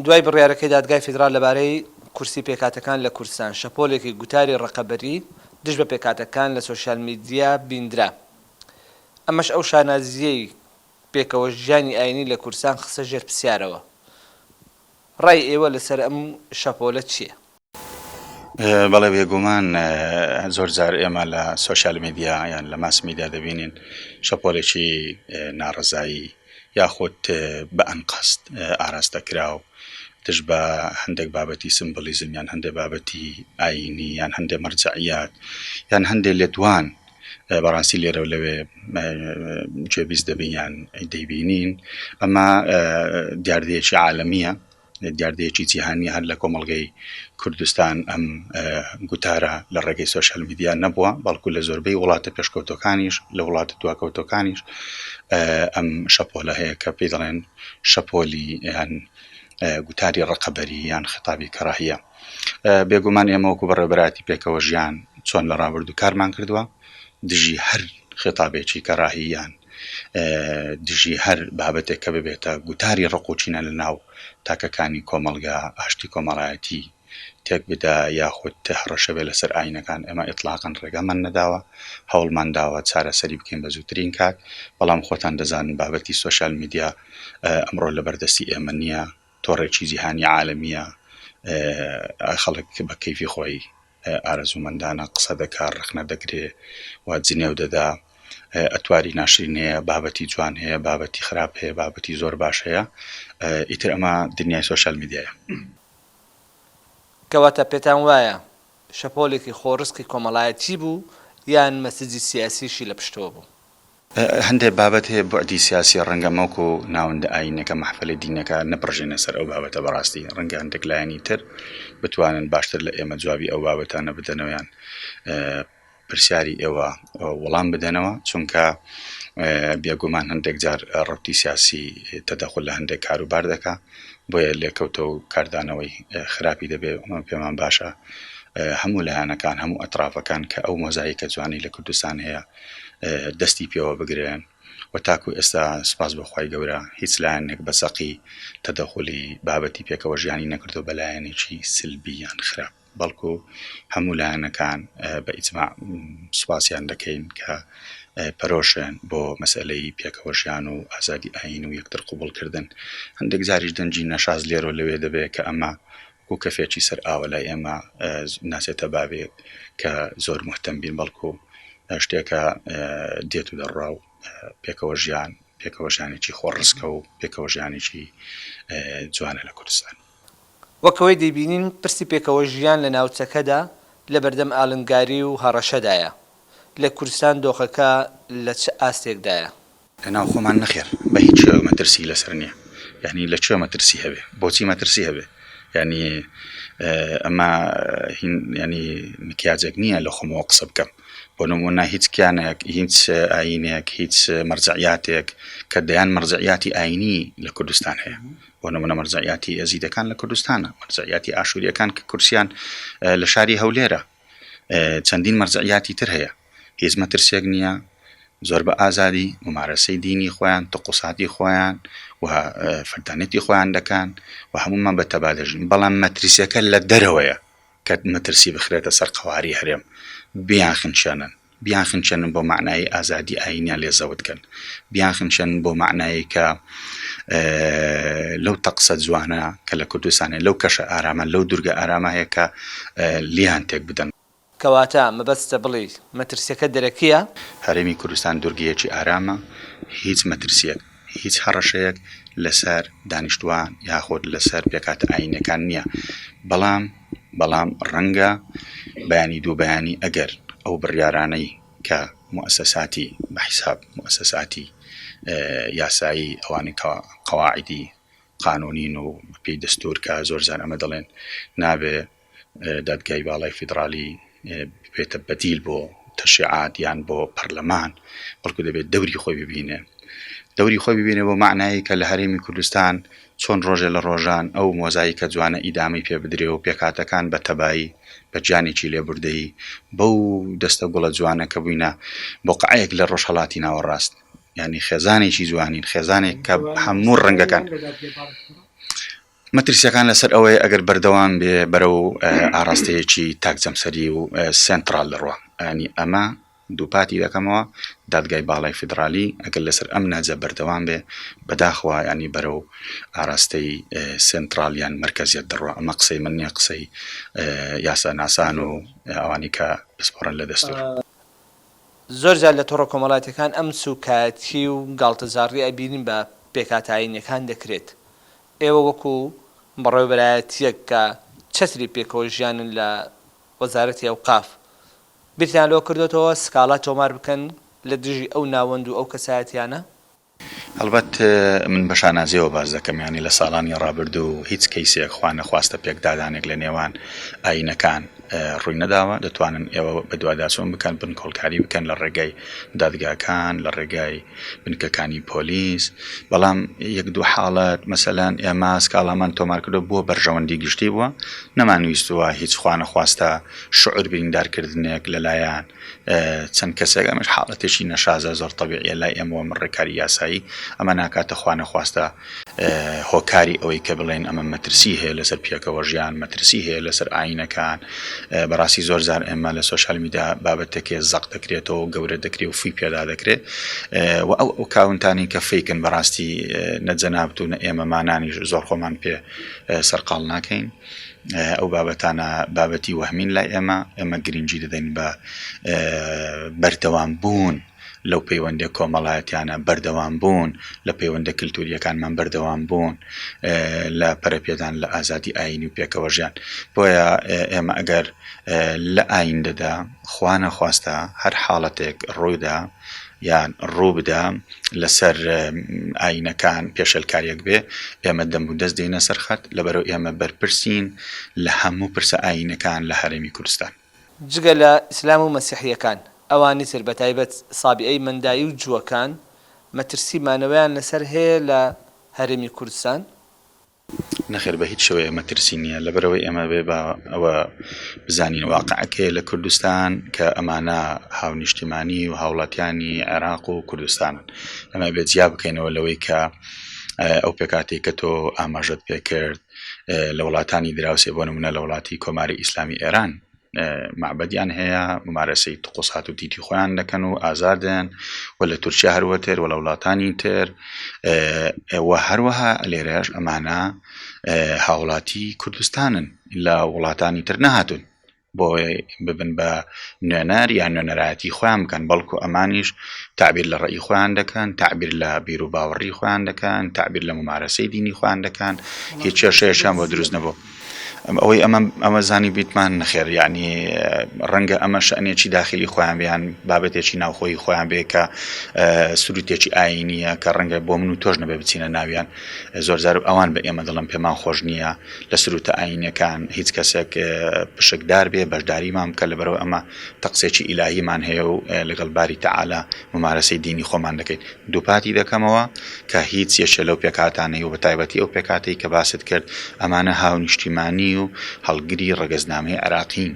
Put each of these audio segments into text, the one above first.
دوای بڕیارەکەی دادگای فیدرال لەبارەی کورسی پێکاتەکان لە کوردستان شەپۆلێکی گوتاری ڕقەبەری دژ بە پێکاتەکان لە سۆشیال میدیا بیندرا. ئەمەش ئەو شانازیەی پێکەوە ژیانی ئاینی لە کوردستان خسە ژێر پرسیارەوە. ڕای ئێوە لەسەر ئەم شەپۆلە چییە؟ بەڵێ بێگومان زۆر جار ئێمە لە سۆشیال میدیا یان لە ماس میدیا دەبینین شەپۆلێکی ناڕزایی یاخود بە ئەنقەست ئاراستەکرا و دژ بە هەندێک بابەتی سمبلیزم یان هەندێک بابەتی ئاینی یان هەندێک مەرجەعیات یان هەندێک لێدوان بەڕاستی لێرە و لەوێ گوێبیست دەبین یان دەیبینین. ئەمە دیاردەیەکی عالەمیە، دیاردەیەکی جیهانی هەر لە کۆمەڵگەی کوردستان ئەم گوتارە لە ڕێگەی سۆشیال میدیا نەبووە، بەڵکو لە زۆربەی وڵاتە پێشکەوتەکانیش لە وڵاتە دواکەوتەکانیش ئەم شەپۆلە هەیە کە پێی دەڵێن شەپۆلی یان گوتاری ڕقەبەری یان خطابی کەڕاهیە. بێگومان ئێمە وەکو بەڕێوەبەراتی پێکەوە ژیان چۆن لە ڕابردوو کارمان کردووە دژی هەر خطابێکی کەڕاهی یان دژی هەر بابەتێک کە ببێتە گوتاری ڕقوچینە لە ناو تاکەکانی کۆمەڵگا ئاشتی کۆمەڵایەتی تێک بدا یاخود هەڕەشەوێ لەسەر ئاینەکان ئێمە ئیطلاقاً ڕێگەمان نەداوە، هەوڵمان داوە چارەسەری بکەین بە زووترین کات. بەڵام خۆتان دەزانن بابەتی سۆشیال میدیا ئەمڕۆ لە بەردەستی ئێمە نییە، تۆڕێکی جیهانی عالەمیە، خەڵک بە کەیفی خۆی ئارەزومەندانە قسە دەکات، ڕخنە دەگرێ و جنێو دەدا، ئەتواری ناشرین هەیە، بابەتی جوان هەیە، بابەتی خراپ هەیە، بابەتی زۆر باش هەیە. ئیتر ئەمە دنیای سۆشیال میدیایە. کەواتە پێتان وایە شەپۆلێکی خۆڕسکی کۆمەڵایەتی بوو یان مەسەجی سیاسیشی لە پشتەوە بوو؟ هەندێک بابەت هەیە بوعدی سیاسی ڕەنگە مەوکو ناوەندە ئاینەکە مەحفەلە دینەکە نەپڕژێنە سەر ئەو بابەتە. بەڕاستی ڕەنگە هەندێک لایەنی تر بتوانن باشتر لە ئێمە جوابی ئەو بابەتانە بدەنەوەیان پرسیاری ئێوە وەڵام بدەنەوە، چونکە بێگومان هەندێک جار ڕەوتی سیاسی تەدەخل لە هەندێک کاروبار دەکا، بۆیە لێکەوتە و کاردانەوەی خراپی دەبێت. پێمان باشە هەموو لایەنەکان هەموو ئەترافەکان کە ئەو مۆزاییکە جوانی لە کوردستان هەیە دەستی پێوە بگرێن و تاکو ئێستا سپاس بەخوای گەورە هیچ لایەنێک بە سەقی تەدەخلی بابەتی پێکەوە ژیانی نەکردو بە لایەنێکی سلبی یان خراپ، بەڵکو هەموو لایەنەکان بە ئیجماع سوپاسیان دەکەین کە پەرۆشن بۆ مەسئلەی پێکەوە ژیان و ئازادی ئاین و یەکتر قوبوڵکردن. هەندێک جاریش دەنجی نەشاز لێرە لەوێ دەبێت کە ئەمە و کەفێکی سەر ئاوە لای ئێمە ناسێتە بابێت کە زۆر مهتەم بین، بەڵکو شتێکە دێت و دەڕا و پێکەوە ژیانێکی خۆڕسکە و پێکەوە ژیانێکی جوانە لە کوردستان. وەکەوەی دەیبینین پرسی پێکەوە ژیان لە ناوچەکەدا لە بەردەم ئاڵنگاری و هەڕەشەدایە. لە کوردستان دۆخەکە لە چه ئاستێکدایە؟ لەناو خۆمان نەخێر بە هیچ مەترسی لەسەر نییە. یعنی لە چێ مەترسی هەبێ، بۆچی مەترسی هەبێ؟ یعنی ئەمە ینی مکیاجێک نییە لە خۆمەوە قسە بکەم. بۆ نمونە هیچ کیانێک، هیچ ئاینێک، هیچ مەرجەعیاتێک کە دەیان مەرجەعیاتی ئاینی لە کوردستان هەیە. بۆ نمونە مەرجەعیاتی ئەزیدەکان لە کوردستانە، مەرجەعیاتی ئاشوریەکان کە کورسیان لە شاری هەولێرە، چەندین مەرجەعیاتی تر هەیە. هیچ مەترسێک نییە، زۆر بە ئازادی ممارەسەی دینی خۆیان، تقوساتی خۆیان و فردانەتی خۆیان دەکەن و هەمومان بە تەبادەژین. بەڵام مەترسیەکە لە دەرەوەیە کە مەترسی بخرێتە سەر قەواری هەرێم بیان خنچێنن بۆ معنای ئازادی ئاینیان لێزەوت کەن، بیان خنچێنن بۆ معنایی کە لەو تەقسە جوانە کە لە کوردستانە، لەو کەشە ئارامە، لەو دورگە ئارامە هەیە کە لیان تێک بدەن. کەواتە مەبەستە بڵێ مەترسیەکە دەرەکیە؟ هەرێمی کوردستان دورگەیەکی ئارامە، هیچ مەترسیەک، هیچ هەڕەشەیەک لەسەر دانیشتوان یاخود لەسەر پێکاتە ئاینەکان نییە. بەڵام ڕەنگە بەیانی دوو بەیانی ئەگەر ئەو بڕیارانەی کە موسساتی بەحیساب موسساتی یاسایی ئەوانی قەواعیدی قانونین و پێی دەستور کە زۆر جار ئەمە دەڵێن نابێ دادگای باڵای فیدرالی بێتە بەدیل بۆ تەشریعات یان بۆ پەرلەمان، بەڵکو دەبێت دەوری خۆی ببینێ بۆ معنایی کە لە هەرێمی کوردستان چۆن ڕۆژێ لە ڕۆژان ئەو مۆزاییکە جوانە ئیدامی پێ بدرێ و پێکاتەکان بە تەبایی بە جانێکی لێبوردەیی بەو دەستە گوڵە جوانە کە بووینە بۆقعەیەک لە ڕۆژهەڵاتی ناوەڕاست، یعنی خێزانێکی جوانین، خێزانێک کە هەموو ڕەنگەکان مەترسیەکان لەسەر ئەوەی ئەگەر بەردەوام بێ بەرەو ئاراستەیەکی تاکجەمسەری و سنترال دەڕوە، ینی ئەمە دووپاتی دەکەمەوە دادگای باڵای فیدرالی ئەگەر لەسەر ئەم ناجە بەردەوام بێ بەداخوا ینی بەرەو ئاراستەی سنترالیان مرکزیت دەڕوە. ئەمە قسەی من نییە، قسەی یاسا ناسان و ئەوانی کە پسپۆرن لە دەستور. زۆر جار لە تۆڕە کۆمەڵاتەکان ئەم سوکاتی و گاڵتەجاڕی ئەبینین بە پێکاتایینەکان دەکرێت. ئێوە وەکو بەڕێوەبەرایەتیەک کە چەتری پێکەوە ژیانن لە وەزارەتی ئەوقاف، بیرتان لەوە کردوێتەوە سکاڵا تۆمار بکەن لە دژی ئەو ناوەند و ئەو کەسایەتیانە؟ هەڵبەت من بە شانازیەوە باز دەکەم، ینی لە ساڵانی ڕابردوو هیچ کەیسێک خوا نەخواستە پێکدادانێک لە نێوان ئاینەکان ڕووی نەداوە. دەتوانن ئێوە بە دوواداچوون بکەن، بنکۆڵکاری بکەن لە ڕێگەی دادگاکان، لە ڕێگای بنکەکانی پۆلیس. بەڵام یەک دوو حاڵەت مەسەلەن ئێمە سکاڵامان تۆمار کردو بۆ بەرژەوەندی گشتی بووە، نەمانویستووە هیچ خوا نەخواستە شعور بریندارکردنێک لەلایەن چەند کەسێک. ئەمەش حاڵەتێکی نەشازە زۆر طبیعیە لای ئێمەوە من ڕێکاری یاسایی. ئەمە ناکاتە خوا نەخواستە هۆکاری ئەوەی کە بڵێن ئەمە مەترسی هەیە لەسەر پیاکەوە ژیان، مەترسی هەیە لەسەر ئاینەکان. بەڕاستی زۆر جار ئێمە لە سۆشال میدیا بابەتێکێ زەق دەکرێتەوە، گەورە دەکرێت و فی پێدا دەکرێت و ئەو کاونتانی کە فیکن بەڕاستی نەجەنابێت و نە ئێمەمانانی زۆر خۆمان پێ سەرقاڵ ناکەین. ئەو بابەتانە بابەتی وەهمین لای ئێمە گرنگی دەدەین بە بەردەوام بوون لەو پەیوەندە کۆمەڵایەتیانە، بەردەوام بوون لە پەیوەندە کللتوریەکانمان، بەردەوام بوون لە پەرەپێدان لە ئازادی ئاینی و پێکەوە ژیان. بۆیە ئێمە ئەگەر لە ئایندەدا خوا نەخواستە هەر حاڵەتێک ڕوویدا یان ڕوو بدە لەسەر ئاینەکان پێشەلکاریەک بێ، ئێمە دەم و دەست دێنە سەرخەت، لەبەرەوە ئێمە بەرپرسین لە هەموو پرسە ئاینەکان لە هەرێمی کوردستان. جگە لە ئیسلام و مەسیحیەکان ئەوانی تر بەتایبەت سابیعەی مندایی و جووەکان مەترسی مانەوەیان لەسەر هەیە لە هەرێمی کوردستان؟ نەخێر بە هیچ شێوەیە مەترسی نییە، لەبەرەوەی ئێمە بێ بە ئەوە بزانین واقعەکەی لە کوردستان کە ئەمانە هاونیشتیمانی و هاوڵاتیانی عێراق و کوردستانن. ئەمە بێت جیا بکەینەوە لەوەی کە ئەو پێکاتێک کە تۆ ئاماژەت پێ کرد لە وڵاتانی دراوسێ، بۆ نمونە لە وڵاتی کۆماری ئیسلامی ئێران معبەدیان هەیە، ممارەسەی طقوسات و دیتی خۆیان دەکەن و ئازادن، و لە تورکیا هەروە تر و لە وڵاتانی تر و هەروەها لێرەش ئەمانە هاوڵاتی کوردستانن لە وڵاتانی تر نەهاتون بۆ ببن بە نوێنەر یان نوێنەرایەتی خۆیان بکەن، بەڵکو ئەمانیش تعبیر لە ڕێی خۆیان دەکەن، تعبیر لە بیر و باوەڕی خۆیان دەکەن، تعبیر لە ممارەسەی دینی خۆیان دەکەن. هیچ کێشەیەکیان بۆ دروست نەبوو. ئەوەی ئەمە زانی بیتمان نەخێر، یعنی ڕەنگە ئەمە شەئنێکی داخلی خۆیان بیان، بابەتێکی ناوخۆی خۆیان بێ کە سروتێکی ئاینیە کە ڕەنگە بۆ من و تۆش نەبێ بچینە ناویان. زۆر جار ئەوان بە ئێمە دەڵم پێمان خۆش نییە لە سروتە ئاینەکان هیچ کەسێک پشکدار بێ، بەشداریمان بکە، لەبەرەوە ئەمە تەقسێکی ئیلاهیمان هەیە و لەگەڵ باری تەعالا ممارەسەی دینی خۆمان دەکەین. دووپاتی دەکەمەوە کە هیچ یەکێ لەو پێکاتانەی و بەتایبەتی ئەو پێکاتەی کە باست کرد ئەمانە هاونیشتیمانی و هەڵگری ڕەگەزنامەی عێراقین،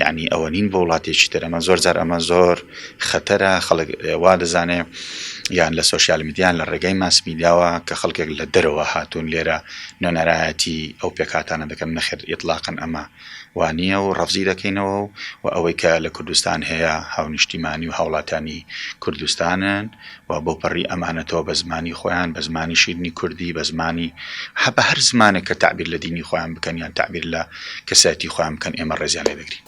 یعنی ئەوە نین بە وڵاتێکی تر. ئەمە زۆر جار ئەمە زۆر خەتەرە، خەڵک وا دەزانێ یان لە سۆشیال میدیان لە ڕێگەی ماس میدیاوە کە خەڵکێک لە دەرەوە هاتوون لێرە نوێنەرایەتی ئەو پێکاتانە دەکەن. نەخێر ئیطلاقاً ئەمە وانییە و ڕەفزی دەکەینەوە و ئەوەی کە لە کوردستان هەیە هاونیشتیمانی و هاوڵاتانی کوردستانن و بۆ پەڕی ئەمانەتەوە بە زمانی خۆیان، بە زمانی شیرنی کوردی، بە زمانی بە هەر زمانێک کە تعبیر لە دینی خۆیان بکەن یان تعبیر لە کەسایەتی خۆیان بکەن، ئێمە ڕێزیان لێ دەگرین.